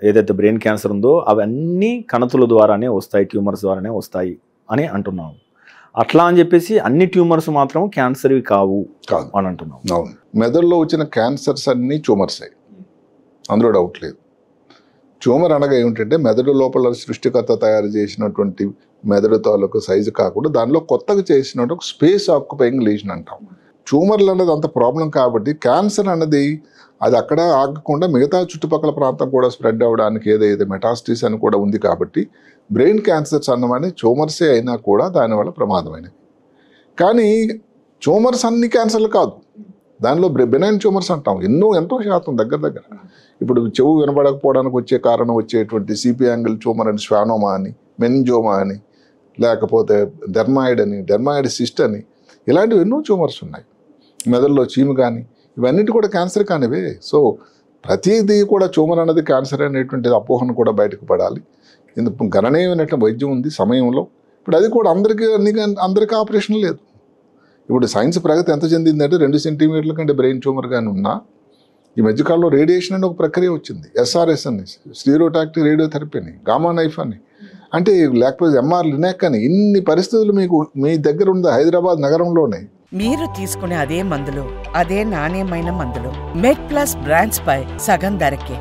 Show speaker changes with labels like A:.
A: ఏదైతే brain cancer ఉందో అవన్నీ కణతుల ద్వారానే వస్తాయి, ట్యూమర్స్ ద్వారానే వస్తాయి అని అంటున్నాం. అట్లా అని చెప్పేసి అన్ని ట్యూమర్స్ మాత్రం క్యాన్సర్వి కావు అని అంటున్నాం.
B: అవును, మెదడులో వచ్చిన క్యాన్సర్స్ అన్నీ ట్యూమర్సే, అందులో డౌట్ లేదు. ట్యూమర్ అనగా ఏమిటంటే మెదడు లోపల సృష్టికర్త తయారు చేసినటువంటి మెదడు తాలూకు సైజు కాకుండా దానిలో కొత్తగా చేసినట్టు ఒక స్పేస్ ఆక్యుపైయింగ్ లీజన్ అంటాం. ట్యూమర్లు అన్నది అంత ప్రాబ్లం కాబట్టి క్యాన్సర్ అన్నది అది అక్కడ ఆగకుండా మిగతా చుట్టుపక్కల ప్రాంతం కూడా స్ప్రెడ్ అవ్వడానికి ఏదైతే మెటాస్టిస్ అని కూడా ఉంది కాబట్టి బ్రెయిన్ క్యాన్సర్స్ అన్నవన్నీ ట్యూమర్సే అయినా కూడా దానివల్ల ప్రమాదమైనవి. కానీ ట్యూమర్స్ అన్ని క్యాన్సర్లు కాదు, దానిలో బెనైన్ ట్యూమర్స్ అంటాం ఎంతో శాతం దగ్గర. ఇప్పుడు చెవు వినబడకపోవడానికి వచ్చే కారణం వచ్చేటువంటి సిపి యాంగిల్ ట్యూమర్ అని, స్వానోమా అని, మెనింజోమా అని, లేకపోతే డెర్మాయిడ్ సిస్ట్ అని, ఇలాంటివి ఎన్నో ట్యూమర్స్ ఉన్నాయి. మెదడులో చీము కానీ ఇవన్నిటి కూడా క్యాన్సర్ కానివే. సో ప్రతిదీ కూడా ట్యూమర్ అనేది క్యాన్సర్ అనేటువంటి అపోహను కూడా బయటకు పడాలి. ఇందుకు గణనీయమైనటువంటి వైద్యం ఉంది సమయంలో. ఇప్పుడు అది కూడా అందరికీ ఆపరేషన్ లేదు. ఇప్పుడు సైన్స్ ప్రగతి ఎంత చెందిందంటే 2 సెంటీమీటర్ల కంటే బ్రెయిన్ ట్యూమర్ కానీ ఉన్నా ఈ మధ్యకాలంలో రేడియేషన్ అనే ఒక ప్రక్రియ వచ్చింది. SRS అని, స్టీరియోటాక్టిక్ రేడియోథెరపీ అని, గామా నైఫ్ అని, అంటే లేకపోతే MR లినాక్ అని, ఇన్ని పరిస్థితులు మీకు మీ దగ్గర ఉంది హైదరాబాద్ నగరంలోనే.
C: మీరు తీసుకునే అదే మందులు, అదే నాణ్యమైన మందులు మెడ్ ప్లస్ బ్రాండ్స్ పై సగం ధరకే.